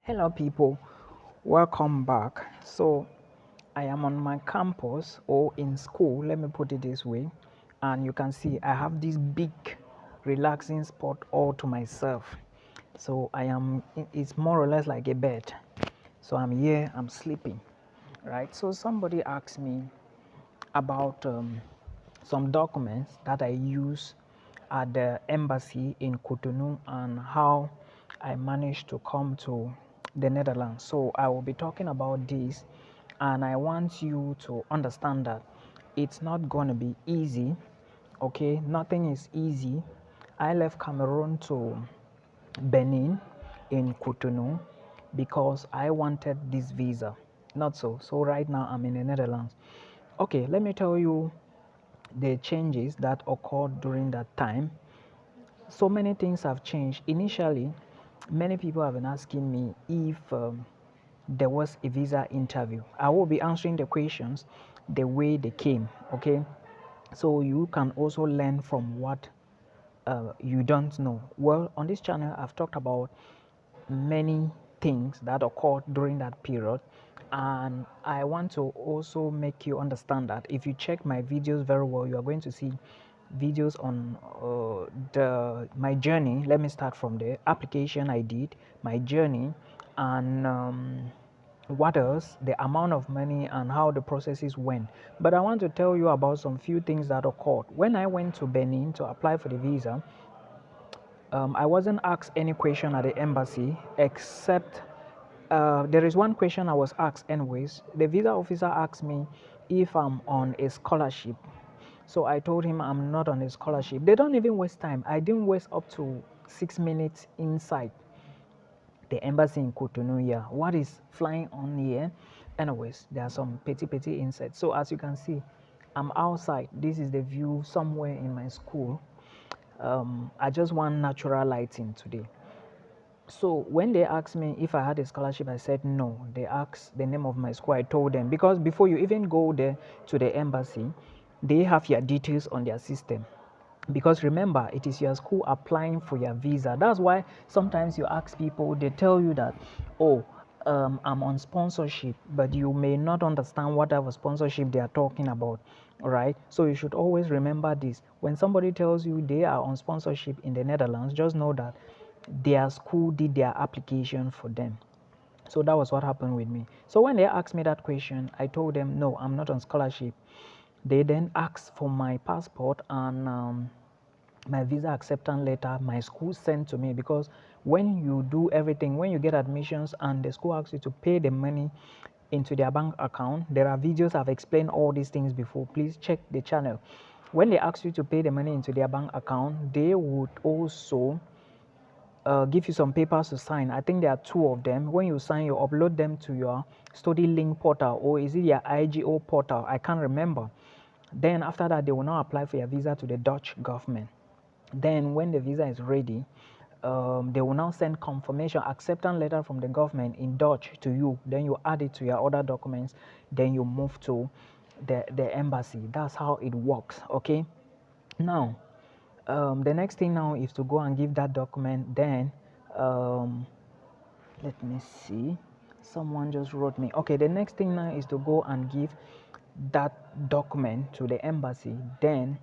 Hello, people. Welcome back. So, I am on my campus or in school, let me put it this way. And you can see I have this big relaxing spot all to myself. So, it's more or less like a bed. So, I'm here, I'm sleeping, right? So, somebody asked me about some documents that I use at the embassy in Cotonou and how I managed to come to the Netherlands. So I will be talking about this, and I want you to understand that it's not going to be easy. Okay, nothing is easy. I left Cameroon to Benin in Cotonou because I wanted this visa. Not so. So right now I'm in the Netherlands. Okay, let me tell you the changes that occurred during that time. So many things have changed. Initially, many people have been asking me if there was a visa interview. I will be answering the questions the way they came, okay? So you can also learn from what you don't know. Well, on this channel, I've talked about many things that occurred during that period, and I want to also make you understand that if you check my videos very well, you are going to see videos on the my journey. Let me start from the application I did, my journey, and what else, the amount of money and how the processes went. But I want to tell you about some few things that occurred when I went to Benin to apply for the visa. I wasn't asked any question at the embassy except there is one question I was asked anyways. The visa officer asked me if I'm on a scholarship. So I told him I'm not on a scholarship. They don't even waste time. I didn't waste up to 6 minutes inside the embassy in Cotonou here. What is flying on here? Anyways, there are some petty insects. So as you can see, I'm outside. This is the view somewhere in my school. I just want natural lighting today. So when they asked me if I had a scholarship, I said no. They asked the name of my school. I told them because before you even go there to the embassy, they have your details on their system. Because remember, it is your school applying for your visa. That's why sometimes you ask people, they tell you that, oh, I'm on sponsorship, but you may not understand what type of sponsorship they are talking about. All right. So you should always remember this. When somebody tells you they are on sponsorship in the Netherlands, just know that their school did their application for them. So that was what happened with me. So when they asked me that question, I told them, no, I'm not on scholarship. They then asked for my passport and my visa acceptance letter my school sent to me, because when you do everything, when you get admissions and the school asks you to pay the money into their bank account, there are videos I've explained all these things before. Please check the channel. When they ask you to pay the money into their bank account, they would also give you some papers to sign. I think there are two of them. When you sign, you upload them to your study link portal, or is it your IGO portal? I can't remember. Then after that, they will now apply for your visa to the Dutch government. Then when the visa is ready, they will now send confirmation acceptance letter from the government in Dutch to you. Then you add it to your other documents. Then you move to the embassy. That's how it works. Okay. Now, the next thing now is to go and give that document. Then um, let me see, someone just wrote me. Okay, the next thing now is to go and give that document to the embassy. Then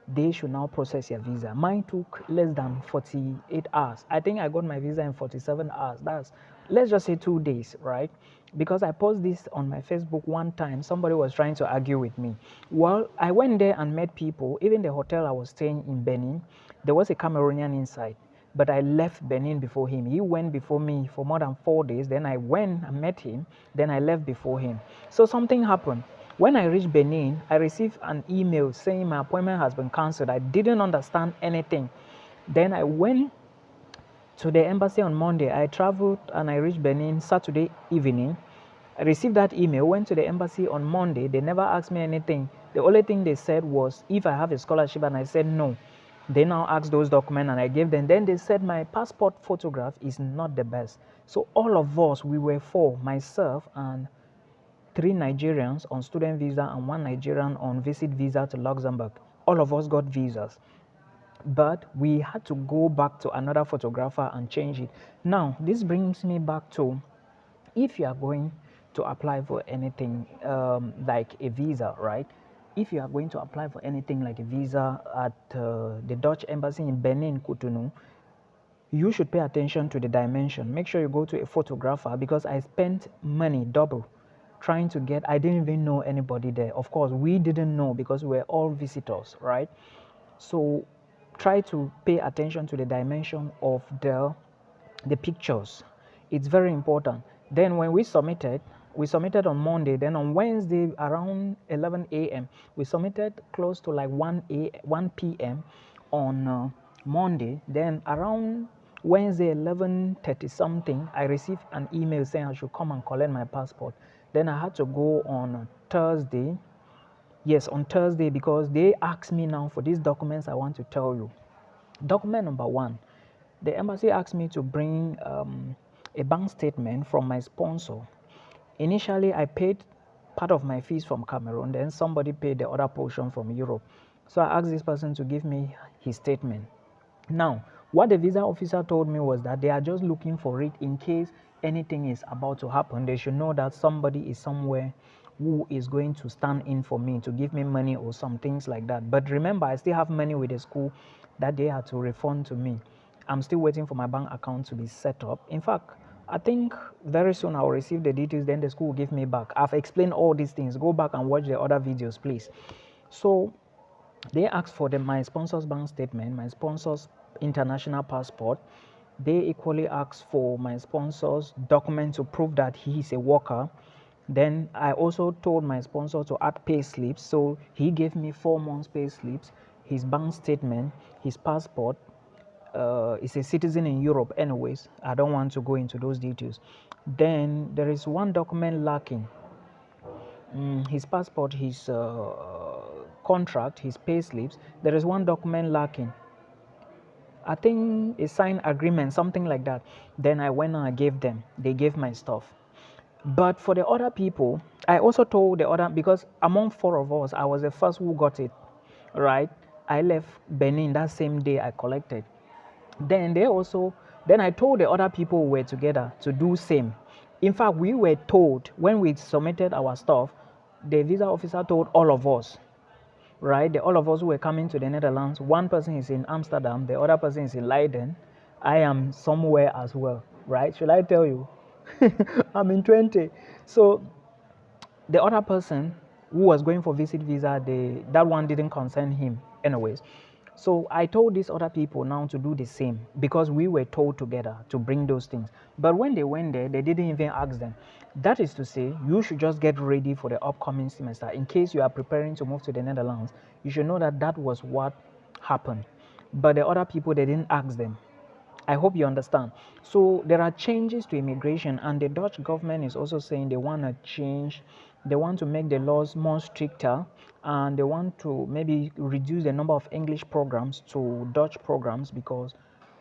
they should now process your visa. Mine took less than 48 hours. I think I got my visa in 47 hours. That's, let's just say, 2 days, right? Because I posted this on my Facebook one time, somebody was trying to argue with me. Well, I went there and met people. Even the hotel I was staying in Benin, there was a Cameroonian inside, but I left Benin before him. He went before me for more than 4 days. Then I went and met him. Then I left before him. So something happened. When I reached Benin, I received an email saying my appointment has been cancelled. I didn't understand anything. Then I went to the embassy on Monday. I traveled and I reached Benin Saturday evening. I received that email, went to the embassy on Monday. They never asked me anything. The only thing they said was if I have a scholarship, and I said no. They now asked those documents and I gave them. Then they said my passport photograph is not the best. So all of us, we were four, myself and three Nigerians on student visa and one Nigerian on visit visa to Luxembourg. All of us got visas. but we had to go back to another photographer and change it. Now, this brings me back to, if you are going to apply for anything like a visa, right? If you are going to apply for anything like a visa at the Dutch embassy in Benin, Cotonou, you should pay attention to the dimension. Make sure you go to a photographer, because I spent money double trying to get, I didn't even know anybody there. Of course, we didn't know because we were all visitors, right? So try to pay attention to the dimension of the pictures. It's very important. Then when we submitted on Monday. Then on Wednesday around 11 a.m. we submitted close to like 1 p.m. on Monday. Then around Wednesday 11:30 something, I received an email saying I should come and collect my passport. Then I had to go on Thursday. Yes, on Thursday, because they asked me now for these documents I want to tell you. Document number one, the embassy asked me to bring a bank statement from my sponsor. Initially, I paid part of my fees from Cameroon, then somebody paid the other portion from Europe. So I asked this person to give me his statement. Now, what the visa officer told me was that they are just looking for it in case anything is about to happen. They should know that somebody is somewhere who is going to stand in for me to give me money or some things like that. But remember, I still have money with the school that they had to refund to me. I'm still waiting for my bank account to be set up. In fact, I think very soon I'll receive the details, then the school will give me back. I've explained all these things. Go back and watch the other videos, please. So they asked for my sponsor's bank statement, my sponsor's international passport. They equally asked for my sponsor's document to prove that he is a worker. Then I also told my sponsor to add pay slips. So he gave me 4 months pay slips, his bank statement, his passport. Is a citizen in Europe anyways. I don't want to go into those details. Then there is one document lacking. His passport, his contract, his pay slips. There is one document lacking. I think a signed agreement, something like that. Then I went and I gave them. They gave my stuff. But for the other people, I also told the other, because among 4 of us, I was the first who got it, right? I left Benin that same day I collected. Then then I told the other people who were together to do same. In fact, we were told when we submitted our stuff, the visa officer told all of us, right? All of us who were coming to the Netherlands, one person is in Amsterdam, the other person is in Leiden. I am somewhere as well, right? Should I tell you? I'm in 20. So the other person who was going for visit visa, that one didn't concern him anyways. So I told these other people now to do the same, because we were told together to bring those things. But when they went there, they didn't even ask them. That is to say, you should just get ready for the upcoming semester. In case you are preparing to move to the Netherlands, you should know that that was what happened. But the other people, they didn't ask them. I hope you understand. So there are changes to immigration, and the Dutch government is also saying they want to change, they want to make the laws more stricter, and they want to maybe reduce the number of English programs to Dutch programs, because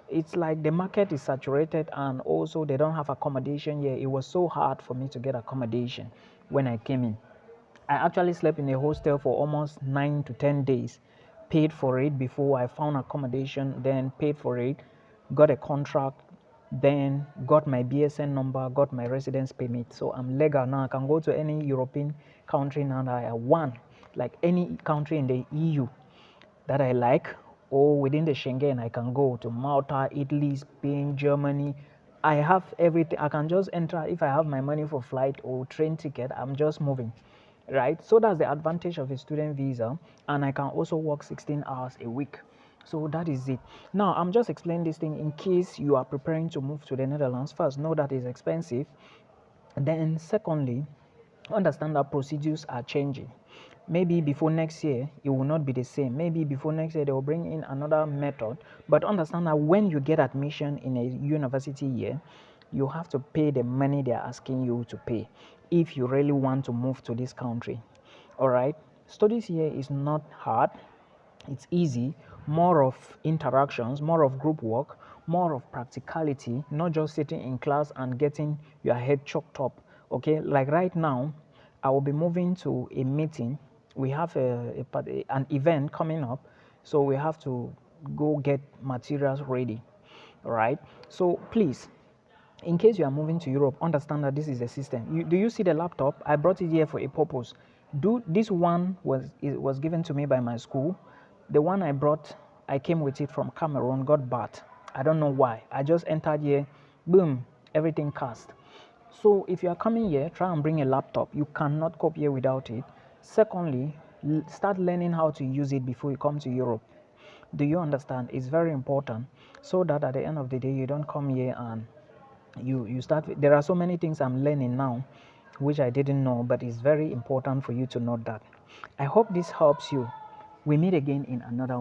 it's like the market is saturated, and also they don't have accommodation here. It was so hard for me to get accommodation when I came in. I actually slept in a hostel for almost 9 to 10 days, paid for it before I found accommodation, then paid for it, got a contract, then got my BSN number, got my residence permit. So I'm legal now. I can go to any European country now that I want, like any country in the EU that I like, or within the Schengen. I can go to Malta, Italy, Spain, Germany. I have everything. I can just enter. If I have my money for flight or train ticket, I'm just moving, right? So that's the advantage of a student visa, and I can also work 16 hours a week. So that is it. Now I'm just explaining this thing in case you are preparing to move to the Netherlands. First, know that it's expensive. Then secondly, understand that procedures are changing. Maybe before next year it will not be the same. Maybe before next year they will bring in another method. But understand that when you get admission in a university year, you have to pay the money they are asking you to pay if you really want to move to this country. All right, studies here is not hard, it's easy. More of interactions, more of group work, more of practicality, not just sitting in class and getting your head choked up. Okay, like right now I will be moving to a meeting. We have an event coming up, so we have to go get materials ready. All right. So please, in case you are moving to Europe, understand that this is a system. Do you see the laptop? I brought it here for a purpose. This one was given to me by my school. The one I brought, I came with it from Cameroon, got bad. I don't know why. I just entered here, boom, everything cast. So if you are coming here, try and bring a laptop. You cannot copy here without it. Secondly, start learning how to use it before you come to Europe. Do you understand? It's very important, so that at the end of the day you don't come here and you start. There are so many things I'm learning now which I didn't know, but it's very important for you to know that. I hope this helps you. We meet again in another one.